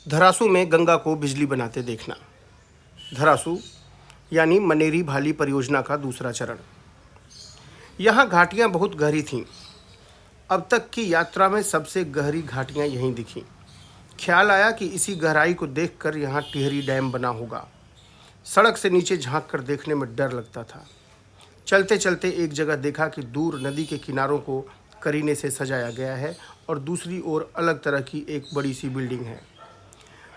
धरासू में गंगा को बिजली बनाते देखना। धरासू यानी मनेरी भाली परियोजना का दूसरा चरण। यहाँ घाटियाँ बहुत गहरी थीं। अब तक की यात्रा में सबसे गहरी घाटियाँ यहीं दिखीं। ख्याल आया कि इसी गहराई को देखकर यहाँ टिहरी डैम बना होगा। सड़क से नीचे झांक कर देखने में डर लगता था। चलते चलते एक जगह देखा कि दूर नदी के किनारों को करीने से सजाया गया है और दूसरी ओर अलग तरह की एक बड़ी सी बिल्डिंग है।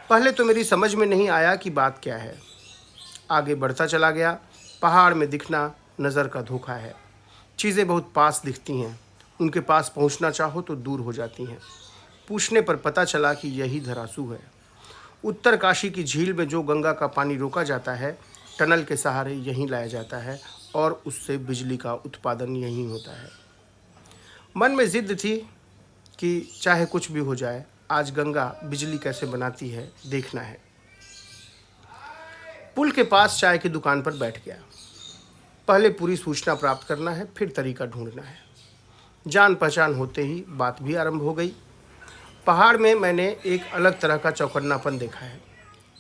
पहले तो मेरी समझ में नहीं आया कि बात क्या है। आगे बढ़ता चला गया। पहाड़ में दिखना नज़र का धोखा है। चीज़ें बहुत पास दिखती हैं, उनके पास पहुंचना चाहो तो दूर हो जाती हैं। पूछने पर पता चला कि यही धरासू है। उत्तर काशी की झील में जो गंगा का पानी रोका जाता है, टनल के सहारे यहीं लाया जाता है और उससे बिजली का उत्पादन यहीं होता है। मन में जिद थी कि चाहे कुछ भी हो जाए, आज गंगा बिजली कैसे बनाती है देखना है। पुल के पास चाय की दुकान पर बैठ गया। पहले पूरी सूचना प्राप्त करना है, फिर तरीका ढूंढना है। जान पहचान होते ही बात भी आरंभ हो गई। पहाड़ में मैंने एक अलग तरह का चौकन्नापन देखा है।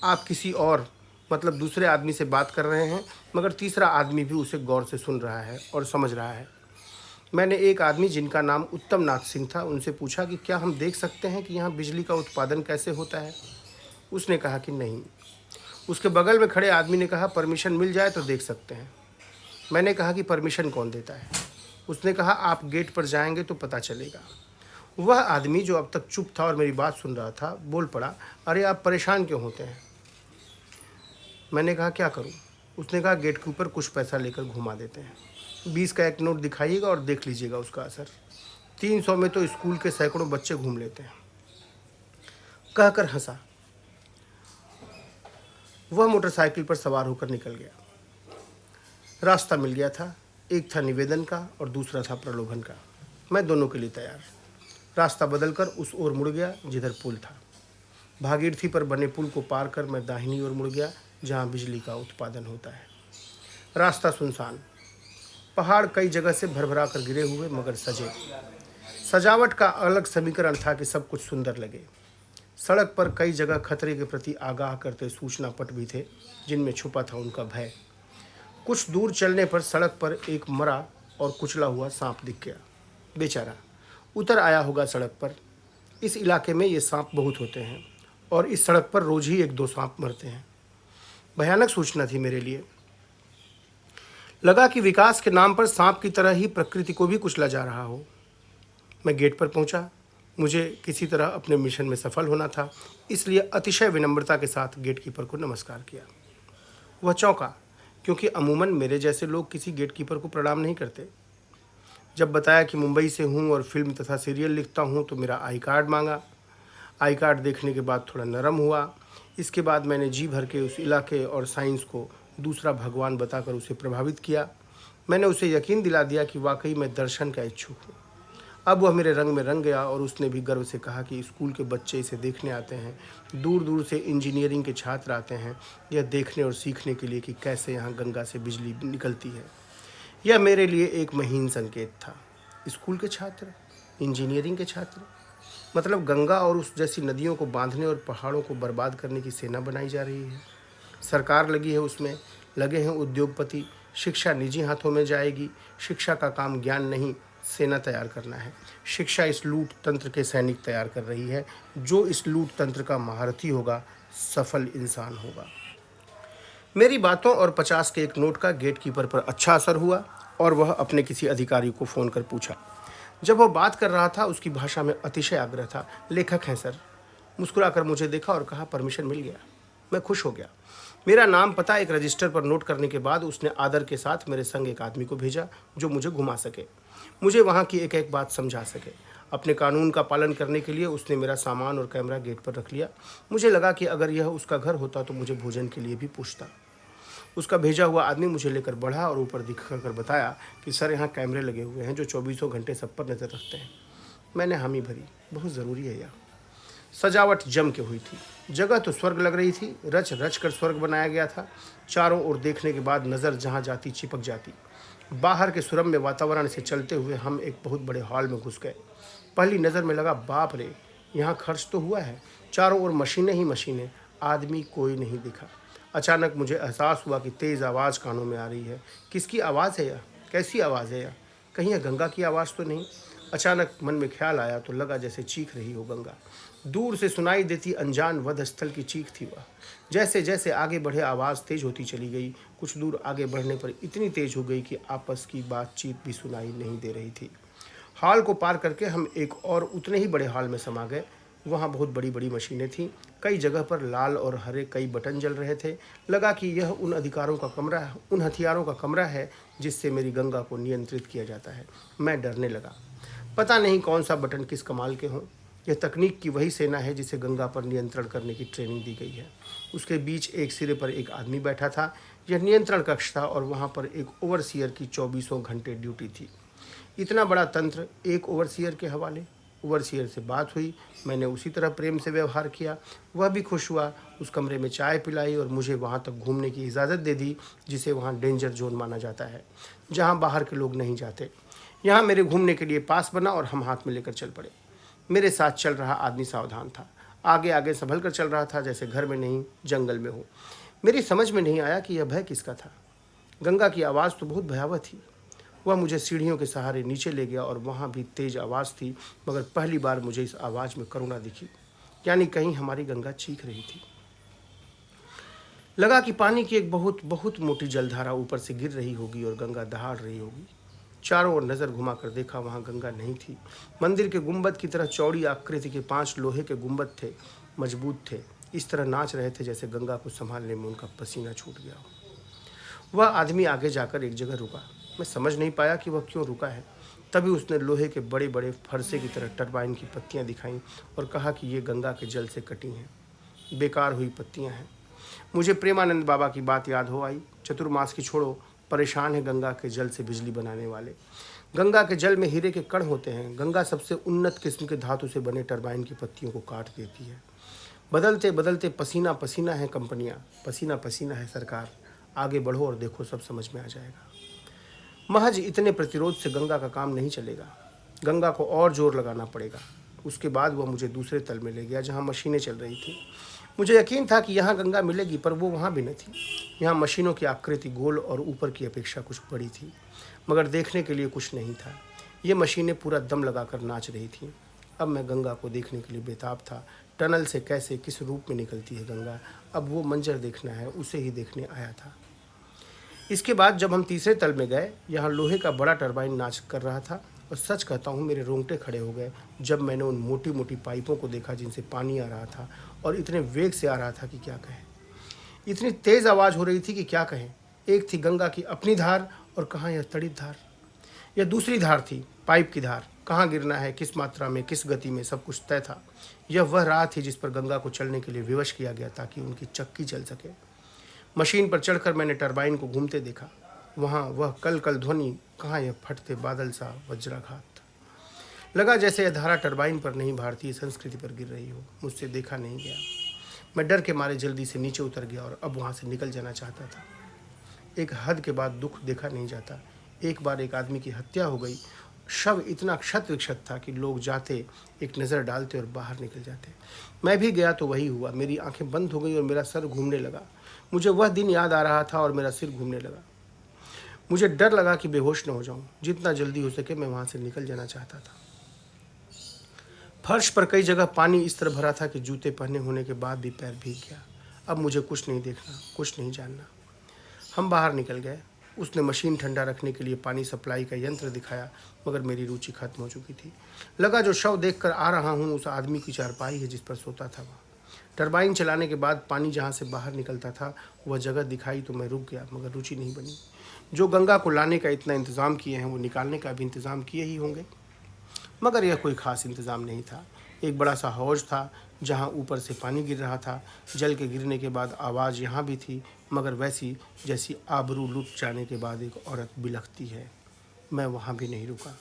आप किसी और मतलब दूसरे आदमी से बात कर रहे हैं, मगर तीसरा आदमी भी उसे गौर से सुन रहा है और समझ रहा है। मैंने एक आदमी जिनका नाम उत्तम नाथ सिंह था, उनसे पूछा कि क्या हम देख सकते हैं कि यहाँ बिजली का उत्पादन कैसे होता है। उसने कहा कि नहीं। उसके बगल में खड़े आदमी ने कहा परमिशन मिल जाए तो देख सकते हैं। मैंने कहा कि परमिशन कौन देता है। उसने कहा आप गेट पर जाएंगे तो पता चलेगा। वह आदमी जो अब तक चुप था और मेरी बात सुन रहा था, बोल पड़ा, अरे आप परेशान क्यों होते हैं। मैंने कहा क्या करूं। उसने कहा गेट के ऊपर कुछ पैसा लेकर घुमा देते हैं। 20 का एक नोट दिखाइएगा और देख लीजिएगा उसका असर। 300 में तो स्कूल के सैकड़ों बच्चे घूम लेते हैं। कहकर हंसा। वह मोटरसाइकिल पर सवार होकर निकल गया। रास्ता मिल गया था। एक था निवेदन का और दूसरा था प्रलोभन का। मैं दोनों के लिए तैयार। रास्ता बदलकर उस ओर मुड़ गया जिधर पुल था। भागीरथी पर बने पुल को पार कर मैं दाहिनी ओर मुड़ गया जहाँ बिजली का उत्पादन होता है। रास्ता सुनसान। पहाड़ कई जगह से भरभरा कर गिरे हुए मगर सजे। सजावट का अलग समीकरण था कि सब कुछ सुंदर लगे। सड़क पर कई जगह खतरे के प्रति आगाह करते सूचना पट भी थे, जिनमें छुपा था उनका भय। कुछ दूर चलने पर सड़क पर एक मरा और कुचला हुआ सांप दिख गया। बेचारा उतर आया होगा सड़क पर। इस इलाके में ये सांप बहुत होते हैं और इस सड़क पर रोज ही 1-2 सांप मरते हैं। भयानक सूचना थी मेरे लिए। लगा कि विकास के नाम पर सांप की तरह ही प्रकृति को भी कुचला जा रहा हो। मैं गेट पर पहुंचा। मुझे किसी तरह अपने मिशन में सफल होना था, इसलिए अतिशय विनम्रता के साथ गेटकीपर को नमस्कार किया। वह चौंका, क्योंकि अमूमन मेरे जैसे लोग किसी गेटकीपर को प्रणाम नहीं करते। जब बताया कि मुंबई से हूँ और फिल्म तथा सीरियल लिखता हूँ तो मेरा आई कार्ड मांगा। आई कार्ड देखने के बाद थोड़ा नरम हुआ। इसके बाद मैंने जी भर के उस इलाके और साइंस को दूसरा भगवान बताकर उसे प्रभावित किया। मैंने उसे यकीन दिला दिया कि वाकई मैं दर्शन का इच्छुक हूँ। अब वह मेरे रंग में रंग गया और उसने भी गर्व से कहा कि स्कूल के बच्चे इसे देखने आते हैं। दूर दूर से इंजीनियरिंग के छात्र आते हैं यह देखने और सीखने के लिए कि कैसे यहाँ गंगा से बिजली निकलती है। यह मेरे लिए एक महीन संकेत था। स्कूल के छात्र, इंजीनियरिंग के छात्र, मतलब गंगा और उस जैसी नदियों को बांधने और पहाड़ों को बर्बाद करने की सेना बनाई जा रही है। सरकार लगी है उसमें, लगे हैं उद्योगपति। शिक्षा निजी हाथों में जाएगी। शिक्षा का काम ज्ञान नहीं, सेना तैयार करना है। शिक्षा इस लूट तंत्र के सैनिक तैयार कर रही है। जो इस लूट तंत्र का महारथी होगा, सफल इंसान होगा। मेरी बातों और 50 के एक नोट का गेटकीपर पर अच्छा असर हुआ और वह अपने किसी अधिकारी को फ़ोन कर पूछा। जब वह बात कर रहा था उसकी भाषा में अतिशय आग्रह था। लेखक हैं सर। मुस्कुराकर मुझे देखा और कहा परमिशन मिल गया। मैं खुश हो गया। मेरा नाम पता एक रजिस्टर पर नोट करने के बाद उसने आदर के साथ मेरे संग एक आदमी को भेजा जो मुझे घुमा सके, मुझे वहाँ की एक एक बात समझा सके। अपने कानून का पालन करने के लिए उसने मेरा सामान और कैमरा गेट पर रख लिया। मुझे लगा कि अगर यह उसका घर होता तो मुझे भोजन के लिए भी पूछता। उसका भेजा हुआ आदमी मुझे लेकर बढ़ा और ऊपर दिखाकर बताया कि सर यहाँ कैमरे लगे हुए हैं जो 24 घंटे सब पर नज़र रखते हैं। मैंने हामी भरी। बहुत ज़रूरी है यह। सजावट जम के हुई थी। जगह तो स्वर्ग लग रही थी। रच रच कर स्वर्ग बनाया गया था। चारों ओर देखने के बाद नज़र जहाँ जाती चिपक जाती। बाहर के सुरम्य वातावरण से चलते हुए हम एक बहुत बड़े हॉल में घुस गए। पहली नज़र में लगा बाप रे, यहाँ खर्च तो हुआ है। चारों ओर मशीनें ही मशीनें, आदमी कोई नहीं दिखा। अचानक मुझे एहसास हुआ कि तेज़ आवाज़ कानों में आ रही है। किसकी आवाज़ है यह? कैसी आवाज़ है यह? कहीं यह गंगा की आवाज़ तो नहीं? अचानक मन में ख्याल आया तो लगा जैसे चीख रही हो गंगा। दूर से सुनाई देती अनजान वध स्थल की चीख थी वह। जैसे जैसे आगे बढ़े आवाज़ तेज होती चली गई। कुछ दूर आगे बढ़ने पर इतनी तेज हो गई कि आपस की बातचीत भी सुनाई नहीं दे रही थी। हॉल को पार करके हम एक और उतने ही बड़े हॉल में समा गए। वहाँ बहुत बड़ी बड़ी मशीनें थीं। कई जगह पर लाल और हरे कई बटन जल रहे थे। लगा कि यह उन अधिकारों का कमरा है, उन हथियारों का कमरा है जिससे मेरी गंगा को नियंत्रित किया जाता है। मैं डरने लगा। पता नहीं कौन सा बटन किस कमाल के हों। यह तकनीक की वही सेना है जिसे गंगा पर नियंत्रण करने की ट्रेनिंग दी गई है। उसके बीच एक सिरे पर एक आदमी बैठा था। यह नियंत्रण कक्ष था और वहाँ पर एक ओवरसियर की 24 घंटे ड्यूटी थी। इतना बड़ा तंत्र एक ओवरसियर के हवाले। ओवरसियर से बात हुई। मैंने उसी तरह प्रेम से व्यवहार किया। वह भी खुश हुआ। उस कमरे में चाय पिलाई और मुझे वहाँ तक घूमने की इजाज़त दे दी जिसे वहाँ डेंजर जोन माना जाता है, जहाँ बाहर के लोग नहीं जाते। यहाँ मेरे घूमने के लिए पास बना और हम हाथ में लेकर चल पड़े। मेरे साथ चल रहा आदमी सावधान था। आगे आगे संभल कर चल रहा था जैसे घर में नहीं जंगल में हो। मेरी समझ में नहीं आया कि यह भय किसका था। गंगा की आवाज़ तो बहुत भयावह थी। वह मुझे सीढ़ियों के सहारे नीचे ले गया और वहाँ भी तेज आवाज़ थी, मगर पहली बार मुझे इस आवाज़ में करुणा दिखी, यानी कहीं हमारी गंगा चीख रही थी। लगा कि पानी की एक बहुत बहुत मोटी जलधारा ऊपर से गिर रही होगी और गंगा दहाड़ रही होगी। चारों ओर नज़र घुमाकर देखा, वहाँ गंगा नहीं थी। मंदिर के गुंबद की तरह चौड़ी आकृति के 5 लोहे के गुंबद थे, मजबूत थे। इस तरह नाच रहे थे जैसे गंगा को संभालने में उनका पसीना छूट गया हो। वह आदमी आगे जाकर एक जगह रुका। मैं समझ नहीं पाया कि वह क्यों रुका है। तभी उसने लोहे के बड़े बड़े फरसे की तरह टरबाइन की पत्तियां दिखाईं और कहा कि ये गंगा के जल से कटी हैं, बेकार हुई पत्तियां हैं। मुझे प्रेमानंद बाबा की बात याद हो आई। चतुर्मास की छोड़ो, परेशान है गंगा के जल से बिजली बनाने वाले। गंगा के जल में हीरे के कण होते हैं। गंगा सबसे उन्नत किस्म के धातु से बने टरबाइन की पत्तियों को काट देती है। बदलते बदलते पसीना पसीना है कंपनियां, पसीना पसीना है सरकार। आगे बढ़ो और देखो, सब समझ में आ जाएगा। महज इतने प्रतिरोध से गंगा का काम नहीं चलेगा। गंगा को और जोर लगाना पड़ेगा। उसके बाद वह मुझे दूसरे तल में ले गया जहाँ मशीनें चल रही थी। मुझे यकीन था कि यहाँ गंगा मिलेगी, पर वो वहाँ भी न थी। यहाँ मशीनों की आकृति गोल और ऊपर की अपेक्षा कुछ बड़ी थी, मगर देखने के लिए कुछ नहीं था। ये मशीनें पूरा दम लगाकर नाच रही थीं। अब मैं गंगा को देखने के लिए बेताब था। टनल से कैसे किस रूप में निकलती है गंगा, अब वो मंजर देखना है, उसे ही देखने आया था। इसके बाद जब हम तीसरे तल में गए, यहाँ लोहे का बड़ा टरबाइन नाच कर रहा था और सच कहता हूँ मेरे रोंगटे खड़े हो गए जब मैंने उन मोटी मोटी पाइपों को देखा जिनसे पानी आ रहा था और इतने वेग से आ रहा था कि क्या कहें। इतनी तेज़ आवाज़ हो रही थी कि क्या कहें। एक थी गंगा की अपनी धार और कहाँ यह तड़ित धार। यह दूसरी धार थी, पाइप की धार। कहाँ गिरना है, किस मात्रा में, किस गति में, सब कुछ तय था। यह वह राह थी जिस पर गंगा को चलने के लिए विवश किया गया ताकि उनकी चक्की चल सके। मशीन पर चढ़कर मैंने टरबाइन को घूमते देखा। वहाँ वह कल कल ध्वनि, कहाँ यह फटते बादल सा वज्राघात। लगा जैसे यह धारा टरबाइन पर नहीं, भारतीय संस्कृति पर गिर रही हो। मुझसे देखा नहीं गया। मैं डर के मारे जल्दी से नीचे उतर गया और अब वहाँ से निकल जाना चाहता था। एक हद के बाद दुख देखा नहीं जाता। एक बार एक आदमी की हत्या हो गई। शव इतना क्षत विक्षत था कि लोग जाते, एक नज़र डालते और बाहर निकल जाते। मैं भी गया तो वही हुआ। मेरी आंखें बंद हो गई और मेरा सर घूमने लगा। मुझे वह दिन याद आ रहा था और मेरा सिर घूमने लगा। मुझे डर लगा कि बेहोश न हो जाऊं। जितना जल्दी हो सके मैं वहाँ से निकल जाना चाहता था। फर्श पर कई जगह पानी इस तरह भरा था कि जूते पहने होने के बाद भी पैर भीग गया। अब मुझे कुछ नहीं देखना, कुछ नहीं जानना। हम बाहर निकल गए। उसने मशीन ठंडा रखने के लिए पानी सप्लाई का यंत्र दिखाया, मगर मेरी रुचि खत्म हो चुकी थी। लगा जो शव देखकर आ रहा हूँ उस आदमी की चारपाई है जिस पर सोता था वह। टरबाइन चलाने के बाद पानी जहाँ से बाहर निकलता था वह जगह दिखाई तो मैं रुक गया, मगर रुचि नहीं बनी। जो गंगा को लाने का इतना इंतज़ाम किए हैं वो निकालने का भी इंतज़ाम किए ही होंगे, मगर यह कोई ख़ास इंतज़ाम नहीं था। एक बड़ा सा हौज था जहाँ ऊपर से पानी गिर रहा था। जल के गिरने के बाद आवाज़ यहाँ भी थी, मगर वैसी जैसी आबरू लुट जाने के बाद एक औरत बिलखती है। मैं वहाँ भी नहीं रुका।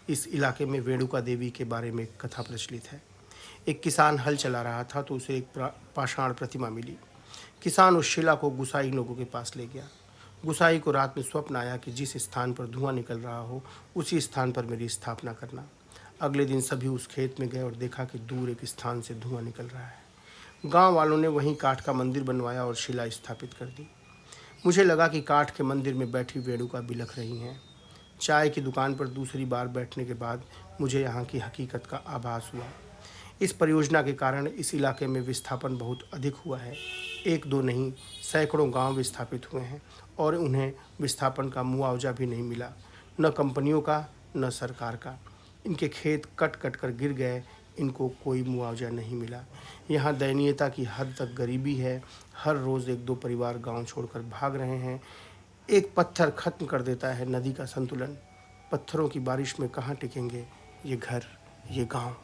इस इलाके में वेणुका देवी के बारे में एक कथा प्रचलित है। एक किसान हल चला रहा था तो उसे एक पाषाण प्रतिमा मिली। किसान उस शिला को गुसाई लोगों के पास ले गया। गुसाई को रात में स्वप्न आया कि जिस स्थान पर धुआं निकल रहा हो उसी स्थान पर मेरी स्थापना करना। अगले दिन सभी उस खेत में गए और देखा कि दूर एक स्थान से धुआं निकल रहा है। गांव वालों ने वहीं काठ का मंदिर बनवाया और शिला स्थापित कर दी। मुझे लगा कि काठ के मंदिर में बैठी वेणुका बिलख रही हैं। चाय की दुकान पर दूसरी बार बैठने के बाद मुझे यहाँ की हकीकत का आभास हुआ। इस परियोजना के कारण इस इलाके में विस्थापन बहुत अधिक हुआ है। एक दो नहीं, सैकड़ों गांव विस्थापित हुए हैं और उन्हें विस्थापन का मुआवजा भी नहीं मिला, न कंपनियों का न सरकार का। इनके खेत कट कट कर गिर गए, इनको कोई मुआवजा नहीं मिला। यहाँ दयनीयता की हद तक गरीबी है। हर रोज़ एक दो परिवार गांव छोड़कर भाग रहे हैं। एक पत्थर खत्म कर देता है नदी का संतुलन। पत्थरों की बारिश में कहाँ टिकेंगे ये घर, ये गांव।